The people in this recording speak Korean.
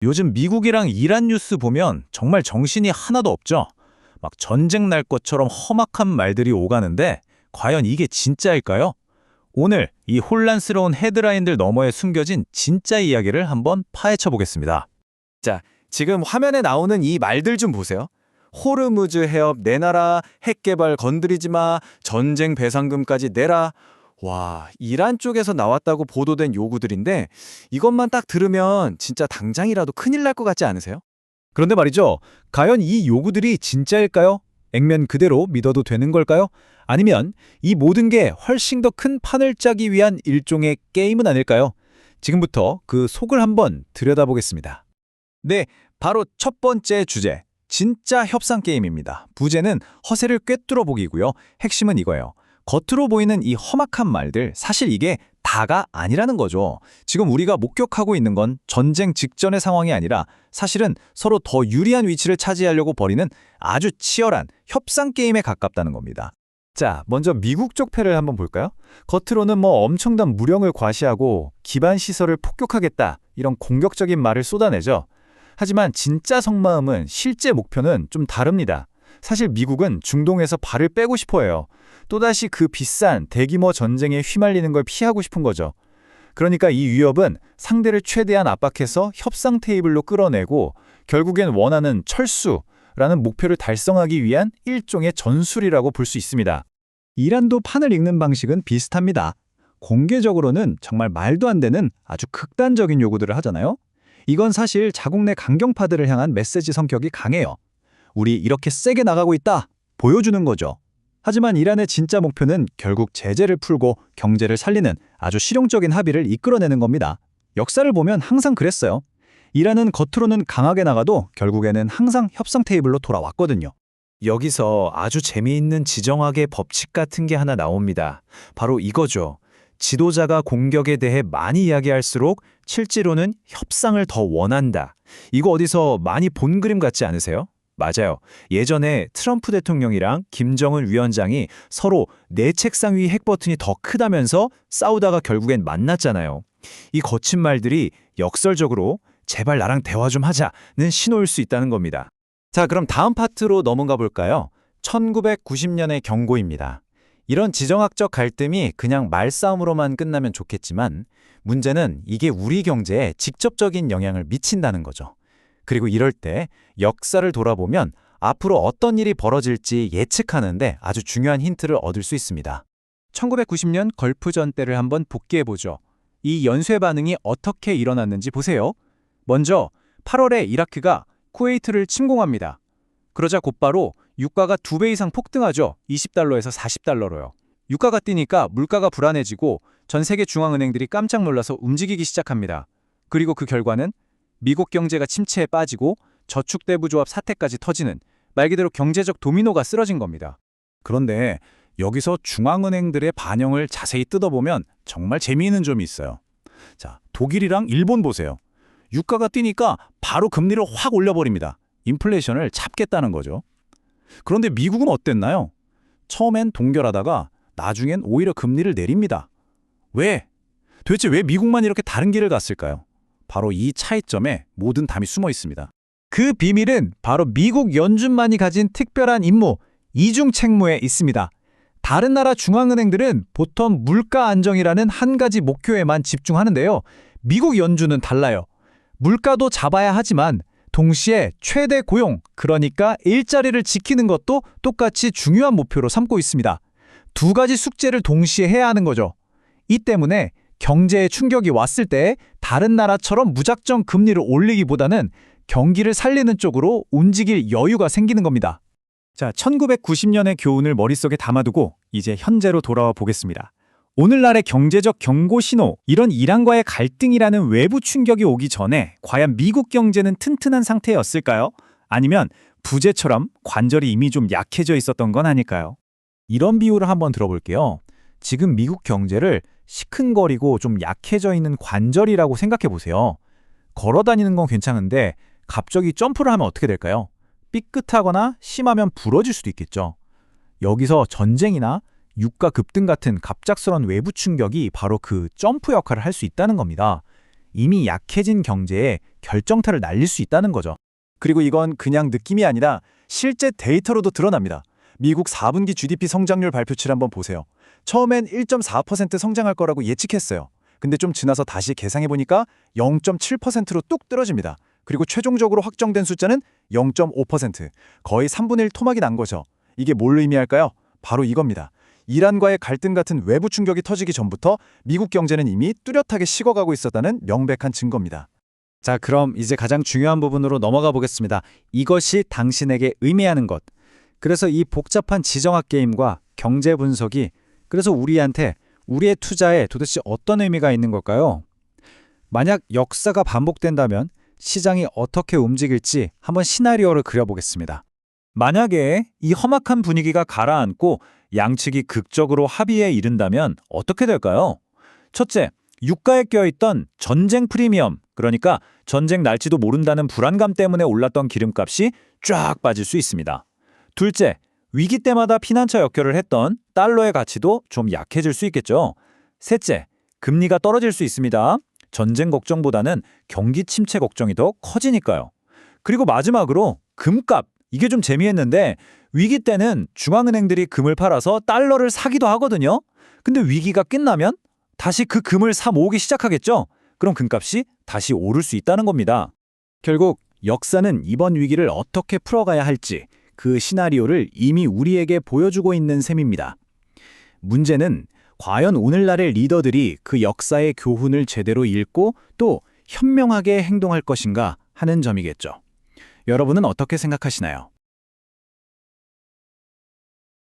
요즘 미국이랑 이란 뉴스 보면 정말 정신이 하나도 없죠. 막 전쟁 날 것처럼 험악한 말들이 오가는데 과연 이게 진짜일까요? 오늘 이 혼란스러운 헤드라인들 너머에 숨겨진 진짜 이야기를 한번 파헤쳐 보겠습니다. 자, 지금 화면에 나오는 이 말들 좀 보세요. 호르무즈 해협 내놔라, 핵 개발 건드리지 마, 전쟁 배상금까지 내라. 와, 이란 쪽에서 나왔다고 보도된 요구들인데 이것만 딱 들으면 진짜 당장이라도 큰일 날 것 같지 않으세요? 그런데 말이죠. 과연 이 요구들이 진짜일까요? 액면 그대로 믿어도 되는 걸까요? 아니면 이 모든 게 훨씬 더 큰 판을 짜기 위한 일종의 게임은 아닐까요? 지금부터 그 속을 한번 들여다보겠습니다. 네, 바로 첫 번째 주제. 진짜 협상 게임입니다. 부제는 허세를 꿰뚫어 보기고요. 핵심은 이거예요. 겉으로 보이는 이 험악한 말들, 사실 이게 다가 아니라는 거죠. 지금 우리가 목격하고 있는 건 전쟁 직전의 상황이 아니라 사실은 서로 더 유리한 위치를 차지하려고 벌이는 아주 치열한 협상 게임에 가깝다는 겁니다. 자, 먼저 미국 쪽 패를 한번 볼까요? 겉으로는 뭐 엄청난 무력을 과시하고 기반 시설을 폭격하겠다 이런 공격적인 말을 쏟아내죠. 하지만 진짜 속마음은 실제 목표는 좀 다릅니다. 사실 미국은 중동에서 발을 빼고 싶어 해요. 또다시 그 비싼 대규모 전쟁에 휘말리는 걸 피하고 싶은 거죠. 그러니까 이 위협은 상대를 최대한 압박해서 협상 테이블로 끌어내고 결국엔 원하는 철수라는 목표를 달성하기 위한 일종의 전술이라고 볼 수 있습니다. 이란도 판을 읽는 방식은 비슷합니다. 공개적으로는 정말 말도 안 되는 아주 극단적인 요구들을 하잖아요. 이건 사실 자국 내 강경파들을 향한 메시지 성격이 강해요. 우리 이렇게 세게 나가고 있다 보여주는 거죠. 하지만 이란의 진짜 목표는 결국 제재를 풀고 경제를 살리는 아주 실용적인 합의를 이끌어내는 겁니다. 역사를 보면 항상 그랬어요. 이란은 겉으로는 강하게 나가도 결국에는 항상 협상 테이블로 돌아왔거든요. 여기서 아주 재미있는 지정학의 법칙 같은 게 하나 나옵니다. 바로 이거죠. 지도자가 공격에 대해 많이 이야기할수록 실제로는 협상을 더 원한다. 이거 어디서 많이 본 그림 같지 않으세요? 맞아요. 예전에 트럼프 대통령이랑 김정은 위원장이 서로 내 책상 위 핵 버튼이 더 크다면서 싸우다가 결국엔 만났잖아요. 이 거친 말들이 역설적으로 제발 나랑 대화 좀 하자는 신호일 수 있다는 겁니다. 자, 그럼 다음 파트로 넘어가 볼까요? 1990년의 경고입니다. 이런 지정학적 갈등이 그냥 말싸움으로만 끝나면 좋겠지만 문제는 이게 우리 경제에 직접적인 영향을 미친다는 거죠. 그리고 이럴 때 역사를 돌아보면 앞으로 어떤 일이 벌어질지 예측하는데 아주 중요한 힌트를 얻을 수 있습니다. 1990년 걸프전 때를 한번 복기해보죠. 이 연쇄 반응이 어떻게 일어났는지 보세요. 먼저 8월에 이라크가 쿠웨이트를 침공합니다. 그러자 곧바로 유가가 2배 이상 폭등하죠. 20달러에서 40달러로요. 유가가 뛰니까 물가가 불안해지고 전 세계 중앙은행들이 깜짝 놀라서 움직이기 시작합니다. 그리고 그 결과는 미국 경제가 침체에 빠지고 저축대부조합 사태까지 터지는 말 그대로 경제적 도미노가 쓰러진 겁니다. 그런데 여기서 중앙은행들의 반영을 자세히 뜯어보면 정말 재미있는 점이 있어요. 자, 독일이랑 일본 보세요. 유가가 뛰니까 바로 금리를 확 올려버립니다. 인플레이션을 잡겠다는 거죠. 그런데 미국은 어땠나요? 처음엔 동결하다가 나중엔 오히려 금리를 내립니다. 왜? 도대체 왜 미국만 이렇게 다른 길을 갔을까요? 바로 이 차이점에 모든 답이 숨어 있습니다. 그 비밀은 바로 미국 연준만이 가진 특별한 임무, 이중 책무에 있습니다. 다른 나라 중앙은행들은 보통 물가 안정이라는 한 가지 목표에만 집중하는데요. 미국 연준은 달라요. 물가도 잡아야 하지만 동시에 최대 고용, 그러니까 일자리를 지키는 것도 똑같이 중요한 목표로 삼고 있습니다. 두 가지 숙제를 동시에 해야 하는 거죠. 이 때문에 경제에 충격이 왔을 때 다른 나라처럼 무작정 금리를 올리기보다는 경기를 살리는 쪽으로 움직일 여유가 생기는 겁니다. 자, 1990년의 교훈을 머릿속에 담아두고 이제 현재로 돌아와 보겠습니다. 오늘날의 경제적 경고 신호, 이런 이란과의 갈등이라는 외부 충격이 오기 전에 과연 미국 경제는 튼튼한 상태였을까요? 아니면 부재처럼 관절이 이미 좀 약해져 있었던 건 아닐까요? 이런 비유를 한번 들어볼게요. 지금 미국 경제를 시큰거리고 좀 약해져 있는 관절이라고 생각해 보세요. 걸어 다니는 건 괜찮은데 갑자기 점프를 하면 어떻게 될까요? 삐끗하거나 심하면 부러질 수도 있겠죠. 여기서 전쟁이나 유가 급등 같은 갑작스러운 외부 충격이 바로 그 점프 역할을 할 수 있다는 겁니다. 이미 약해진 경제에 결정타를 날릴 수 있다는 거죠. 그리고 이건 그냥 느낌이 아니라 실제 데이터로도 드러납니다. 미국 4분기 GDP 성장률 발표치를 한번 보세요. 처음엔 1.4% 성장할 거라고 예측했어요. 근데 좀 지나서 다시 계산해보니까 0.7%로 뚝 떨어집니다. 그리고 최종적으로 확정된 숫자는 0.5%, 거의 3분의 1 토막이 난 거죠. 이게 뭘 의미할까요? 바로 이겁니다. 이란과의 갈등 같은 외부 충격이 터지기 전부터 미국 경제는 이미 뚜렷하게 식어가고 있었다는 명백한 증거입니다. 자, 그럼 이제 가장 중요한 부분으로 넘어가 보겠습니다. 이것이 당신에게 의미하는 것. 그래서 이 복잡한 지정학 게임과 경제 분석이 그래서 우리한테 우리의 투자에 도대체 어떤 의미가 있는 걸까요? 만약 역사가 반복된다면 시장이 어떻게 움직일지 한번 시나리오를 그려보겠습니다. 만약에 이 험악한 분위기가 가라앉고 양측이 극적으로 합의에 이른다면 어떻게 될까요? 첫째, 유가에 껴있던 전쟁 프리미엄, 그러니까 전쟁 날지도 모른다는 불안감 때문에 올랐던 기름값이 쫙 빠질 수 있습니다. 둘째, 위기 때마다 피난처 역할을 했던 달러의 가치도 좀 약해질 수 있겠죠. 셋째, 금리가 떨어질 수 있습니다. 전쟁 걱정보다는 경기 침체 걱정이 더 커지니까요. 그리고 마지막으로 금값, 이게 좀 재미있는데 위기 때는 중앙은행들이 금을 팔아서 달러를 사기도 하거든요. 근데 위기가 끝나면 다시 그 금을 사 모으기 시작하겠죠. 그럼 금값이 다시 오를 수 있다는 겁니다. 결국 역사는 이번 위기를 어떻게 풀어가야 할지 그 시나리오를 이미 우리에게 보여주고 있는 셈입니다. 문제는 과연 오늘날의 리더들이 그 역사의 교훈을 제대로 읽고 또 현명하게 행동할 것인가 하는 점이겠죠. 여러분은 어떻게 생각하시나요?